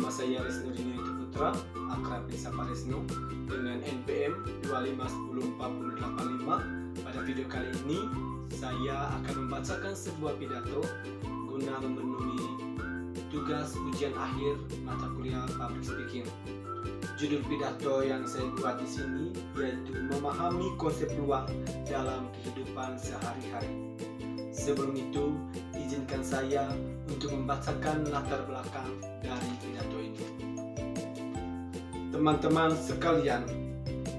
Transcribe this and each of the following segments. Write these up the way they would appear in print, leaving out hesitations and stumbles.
Nama saya Resno Diniyati Putra, akrab disapa Resno, dengan NPM 2510485. Pada video kali ini, saya akan membacakan sebuah pidato guna memenuhi tugas ujian akhir mata kuliah Public Speaking. Judul pidato yang saya buat di sini yaitu memahami konsep peluang dalam kehidupan sehari-hari. Sebelum itu, izinkan saya untuk membacakan latar belakang dari pidato ini. Teman-teman sekalian,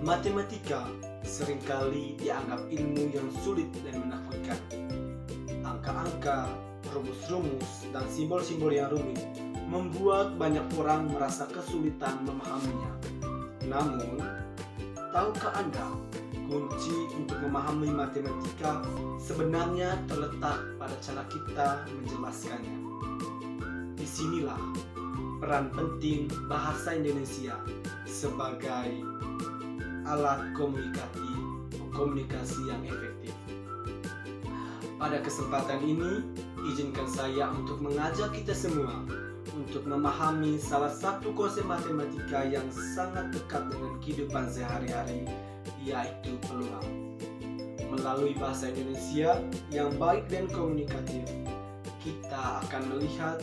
matematika seringkali dianggap ilmu yang sulit dan menakutkan. Angka-angka, rumus-rumus, dan simbol-simbol yang rumit membuat banyak orang merasa kesulitan memahaminya. Namun, tahukah Anda, kunci untuk memahami matematika sebenarnya terletak pada cara kita menjelaskannya. Disinilah peran penting bahasa Indonesia sebagai alat komunikasi yang efektif. Pada kesempatan ini, izinkan saya untuk mengajak kita semua untuk memahami salah satu konsep matematika yang sangat dekat dengan kehidupan sehari-hari, yaitu peluang. Melalui bahasa Indonesia yang baik dan komunikatif, kita akan melihat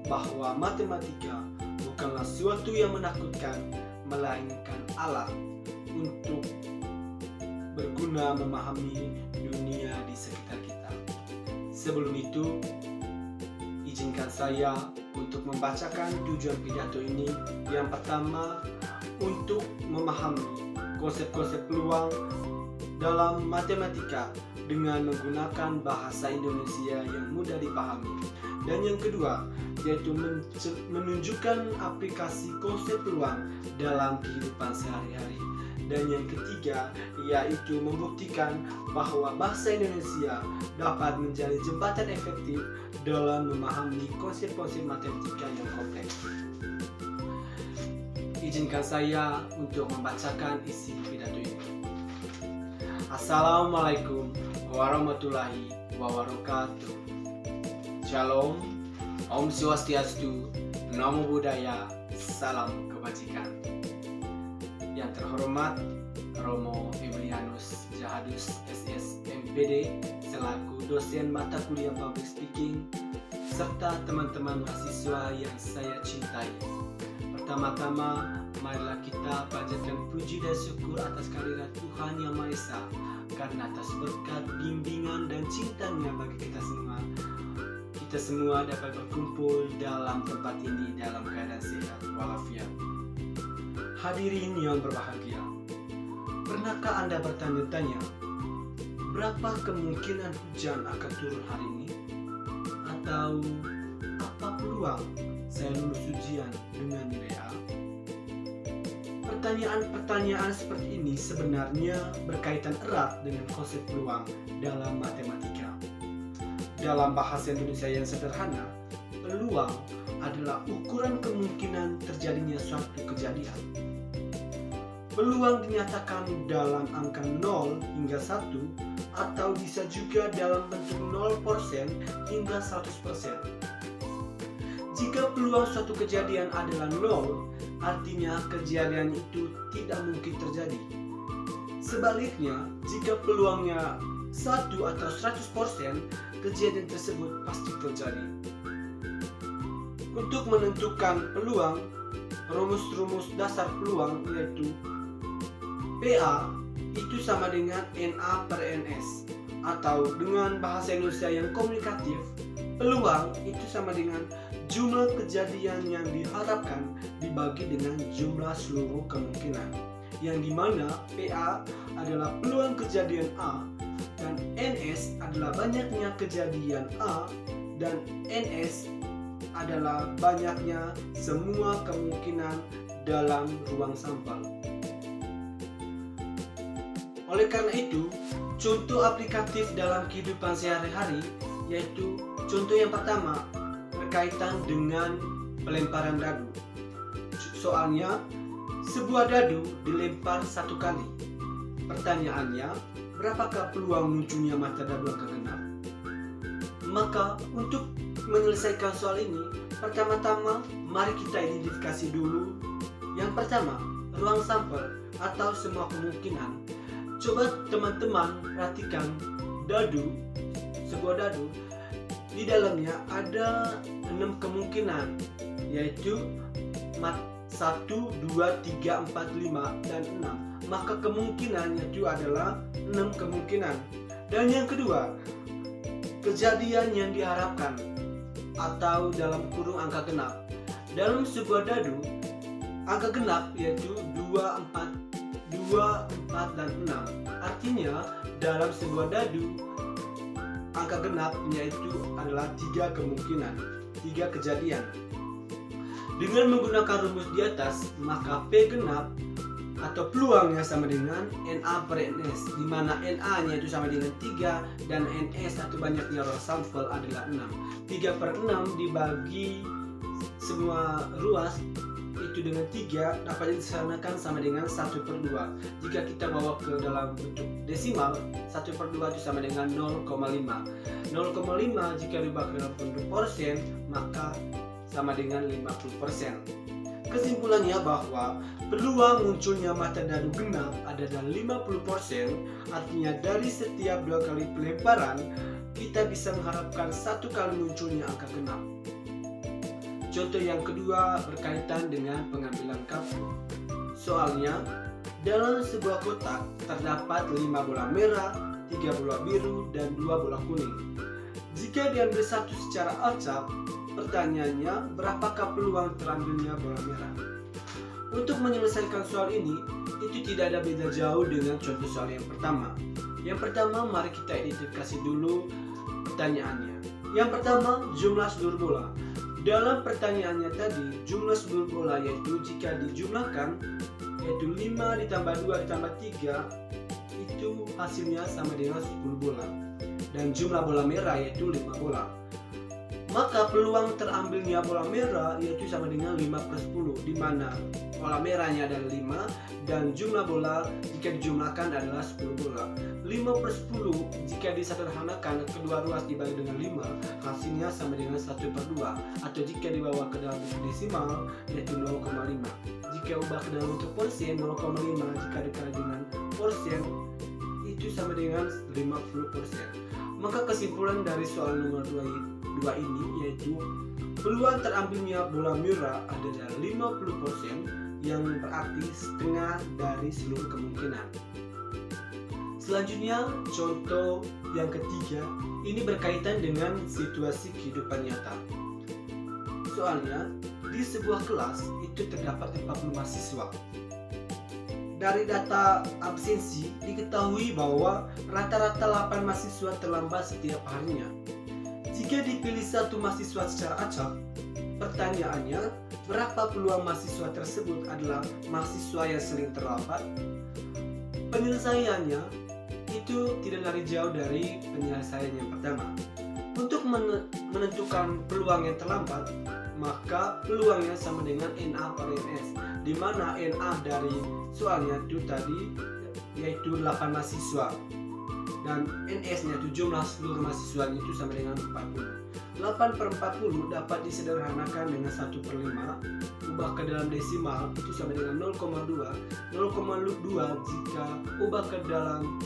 bahwa matematika bukanlah sesuatu yang menakutkan, melainkan alat untuk berguna memahami dunia di sekitar kita. Sebelum itu, izinkan saya untuk membacakan tujuan pidato ini. Yang pertama, untuk memahami konsep-konsep peluang dalam matematika dengan menggunakan bahasa Indonesia yang mudah dipahami. Dan yang kedua, yaitu menunjukkan aplikasi konsep peluang dalam kehidupan sehari-hari. Dan yang ketiga, yaitu membuktikan bahwa bahasa Indonesia dapat menjadi jembatan efektif dalam memahami konsep-konsep matematika yang kompleks. Izinkan saya untuk membacakan isi pidato ini. Assalamualaikum warahmatullahi wabarakatuh. Shalom, Om Swastiastu, Namo Buddhaya, Salam Kebajikan. Yang terhormat Romo Emilianus Jahadus SS MPD selaku dosen mata kuliah Public Speaking serta teman-teman mahasiswa yang saya cintai. Pertama-tama, marilah kita panjatkan puji dan syukur atas kehadirat Tuhan Yang Maha Esa, karena atas berkat, bimbingan, dan cintanya bagi kita semua dapat berkumpul dalam tempat ini dalam keadaan sehat walafiat. Hadirin yang berbahagia, pernahkah Anda bertanya-tanya, berapa kemungkinan hujan akan turun hari ini? Atau apa peluang saya lulus ujian dengan nilai A? Pertanyaan-pertanyaan seperti ini sebenarnya berkaitan erat dengan konsep peluang dalam matematika. Dalam bahasa Indonesia yang sederhana, peluang adalah ukuran kemungkinan terjadinya suatu kejadian. Peluang dinyatakan dalam angka 0 hingga 1 atau bisa juga dalam bentuk 0% hingga 100%. Jika peluang suatu kejadian adalah 0, artinya kejadian itu tidak mungkin terjadi. Sebaliknya, jika peluangnya 1 atau 100%, kejadian tersebut pasti terjadi. Untuk menentukan peluang, rumus-rumus dasar peluang yaitu PA itu sama dengan NA per NS, atau dengan bahasa Indonesia yang komunikatif, peluang itu sama dengan jumlah kejadian yang diharapkan dibagi dengan jumlah seluruh kemungkinan, yang dimana PA adalah peluang kejadian A dan NS adalah banyaknya kejadian A dan NS adalah banyaknya semua kemungkinan dalam ruang sampel. Oleh karena itu, contoh aplikatif dalam kehidupan sehari-hari yaitu contoh yang pertama berkaitan dengan pelemparan dadu. Soalnya, sebuah dadu dilempar 1 kali. Pertanyaannya, berapakah peluang munculnya mata dadu angka genap? Maka untuk menyelesaikan soal ini, pertama-tama mari kita identifikasi dulu. Yang pertama, ruang sampel atau semua kemungkinan. Coba teman-teman perhatikan sebuah dadu. Di dalamnya ada 6 kemungkinan, yaitu 1, 2, 3, 4, 5, dan 6. Maka kemungkinannya itu adalah 6 kemungkinan. Dan yang kedua, kejadian yang diharapkan atau dalam kurung angka genap. Dalam sebuah dadu, angka genap yaitu 2, 4, dan 6. Artinya dalam sebuah dadu, angka genapnya itu adalah 3 kemungkinan, 3 kejadian. Dengan menggunakan rumus di atas, maka P genap atau peluangnya sama dengan NA per NS, di mana NA-nya itu sama dengan 3 dan NS atau banyaknya ruang sampel adalah 6. 3 per 6 dibagi semua ruas itu dengan 3 dapat disamakan sama dengan 1 per 2. Jika kita bawa ke dalam bentuk desimal, 1 per 2 itu sama dengan 0,5. 0,5 jika dibagi dalam bentuk persen, maka sama dengan 50%. Kesimpulannya bahwa peluang munculnya mata dadu genap adalah 50%, artinya dari setiap 2 kali pelemparan, kita bisa mengharapkan 1 kali munculnya angka genap. Contoh yang kedua berkaitan dengan pengambilan kartu. Soalnya, dalam sebuah kotak terdapat 5 bola merah, 3 bola biru, dan 2 bola kuning. Jika diambil satu secara acak, pertanyaannya berapakah peluang terambilnya bola merah? Untuk menyelesaikan soal ini, itu tidak ada beda jauh dengan contoh soal yang pertama. Yang pertama, mari kita identifikasi dulu pertanyaannya. Yang pertama, jumlah seluruh bola. Dalam pertanyaannya tadi, jumlah seluruh bola yaitu jika dijumlahkan, yaitu 5 ditambah 2 ditambah 3, itu hasilnya sama dengan 10 bola. Dan jumlah bola merah yaitu 5 bola. Maka peluang terambilnya bola merah yaitu sama dengan 5 per 10, di mana bola merahnya adalah 5 dan jumlah bola jika dijumlahkan adalah 10 bola. 5 per 10 jika disederhanakan kedua ruas dibagi dengan 5, hasilnya sama dengan 1 per 2, atau jika dibawa ke dalam bentuk desimal yaitu 0,5. Jika ubah ke dalam bentuk persen, 0,5 jika dikali dengan persen itu sama dengan 50%. Maka kesimpulan dari soal nomor 2 ini yaitu peluang terambilnya bola merah adalah 50%, yang berarti setengah dari seluruh kemungkinan. Selanjutnya, contoh yang ketiga, ini berkaitan dengan situasi kehidupan nyata. Soalnya, di sebuah kelas itu terdapat 40 mahasiswa. Dari data absensi diketahui bahwa rata-rata 8 mahasiswa terlambat setiap harinya. Jika dipilih satu mahasiswa secara acak, pertanyaannya, berapa peluang mahasiswa tersebut adalah mahasiswa yang sering terlambat? Penyelesaiannya itu tidak lari jauh dari penyelesaian yang pertama. Untuk menentukan peluang yang terlambat, maka peluangnya sama dengan NA per NS, di mana NA dari soalnya itu tadi yaitu 8 mahasiswa. Dan NS-nya itu jumlah seluruh mahasiswanya itu sama dengan 40. 8 per 40 dapat disederhanakan dengan 1 per 5. Ubah ke dalam desimal itu sama dengan 0,2. 0,2 jika ubah ke dalam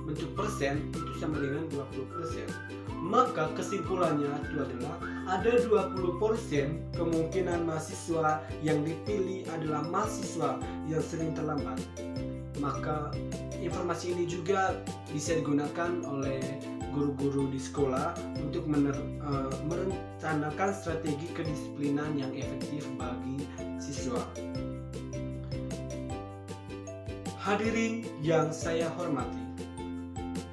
bentuk persen itu sama dengan 20%. Maka kesimpulannya itu adalah ada 20% kemungkinan mahasiswa yang dipilih adalah mahasiswa yang sering terlambat. Maka informasi ini juga bisa digunakan oleh guru-guru di sekolah untuk merencanakan strategi kedisiplinan yang efektif bagi siswa. Hadirin yang saya hormati,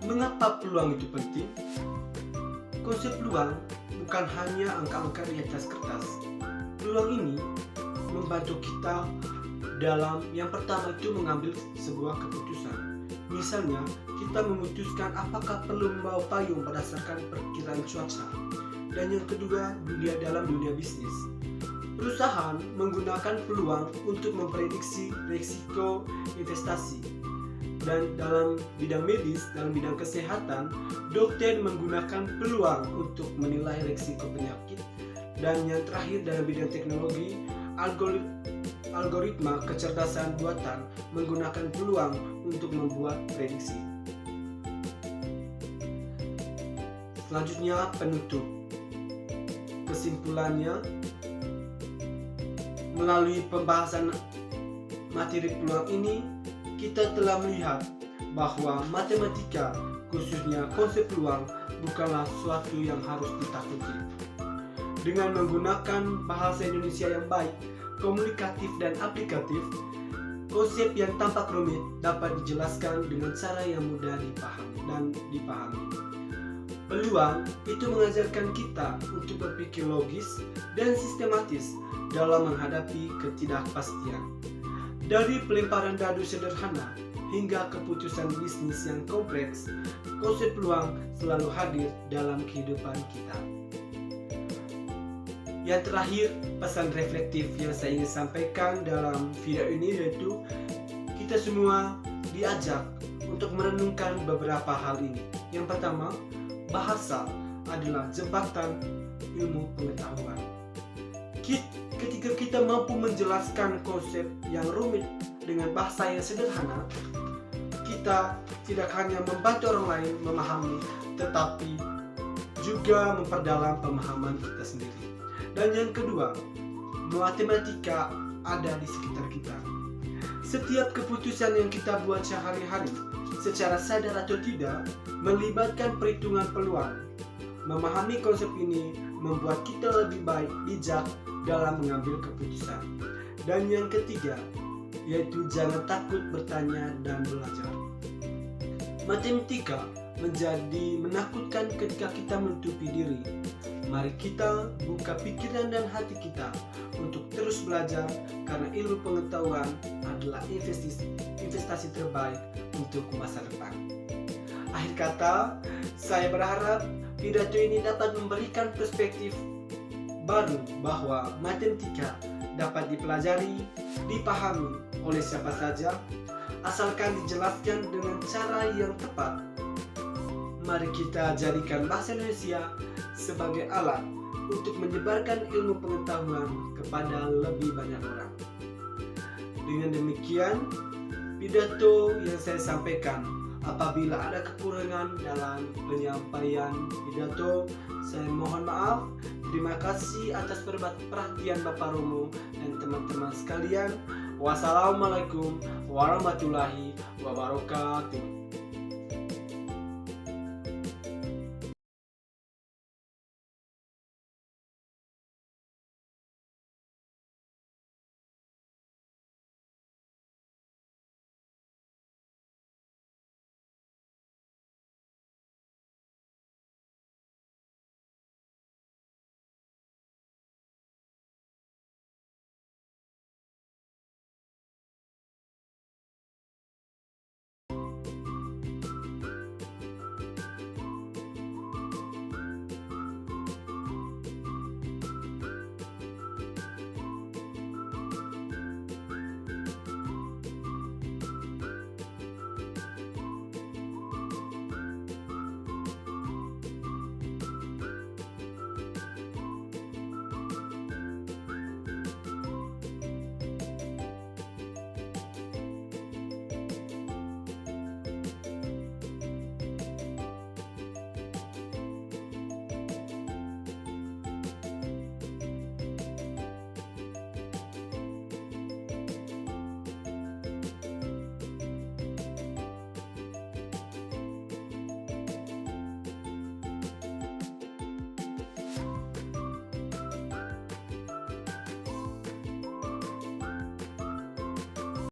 mengapa peluang itu penting? Konsep peluang bukan hanya angka-angka di atas kertas. Peluang ini membantu kita dalam yang pertama itu mengambil sebuah keputusan. Misalnya, kita memutuskan apakah perlu membawa payung berdasarkan perkiraan cuaca. Dan yang kedua, dalam dunia bisnis. Perusahaan menggunakan peluang untuk memprediksi risiko investasi. Dan dalam bidang medis, dalam bidang kesehatan, dokter menggunakan peluang untuk menilai risiko penyakit. Dan yang terakhir dalam bidang teknologi, algoritma kecerdasan buatan menggunakan peluang untuk membuat prediksi. Selanjutnya penutup. Kesimpulannya, melalui pembahasan materi peluang ini, kita telah melihat bahwa matematika, khususnya konsep peluang, bukanlah sesuatu yang harus ditakuti. Dengan menggunakan bahasa Indonesia yang baik, komunikatif dan aplikatif, konsep yang tampak rumit dapat dijelaskan dengan cara yang mudah dipahami. Peluang itu mengajarkan kita untuk berpikir logis dan sistematis dalam menghadapi ketidakpastian. Dari pelemparan dadu sederhana hingga keputusan bisnis yang kompleks, konsep peluang selalu hadir dalam kehidupan kita. Yang terakhir, pesan reflektif yang saya ingin sampaikan dalam video ini yaitu kita semua diajak untuk merenungkan beberapa hal ini. Yang pertama, bahasa adalah jembatan ilmu pengetahuan. Ketika kita mampu menjelaskan konsep yang rumit dengan bahasa yang sederhana, kita tidak hanya membantu orang lain memahami, tetapi juga memperdalam pemahaman kita sendiri. Dan yang kedua, matematika ada di sekitar kita. Setiap keputusan yang kita buat sehari-hari, secara sadar atau tidak, melibatkan perhitungan peluang. Memahami konsep ini membuat kita lebih baik, bijak dalam mengambil keputusan. Dan yang ketiga, yaitu jangan takut bertanya dan belajar. Matematika menjadi menakutkan ketika kita menutupi diri. Mari kita buka pikiran dan hati kita untuk terus belajar, karena ilmu pengetahuan adalah investasi terbaik untuk masa depan. Akhir kata, saya berharap pidato ini dapat memberikan perspektif baru bahwa matematika dapat dipelajari, dipahami oleh siapa saja, asalkan dijelaskan dengan cara yang tepat. Mari kita jadikan bahasa Indonesia sebagai alat untuk menyebarkan ilmu pengetahuan kepada lebih banyak orang. Dengan demikian, pidato yang saya sampaikan, apabila ada kekurangan dalam penyampaian pidato, saya mohon maaf. Terima kasih atas perhatian Bapak Romo dan teman-teman sekalian. Wassalamualaikum warahmatullahi wabarakatuh.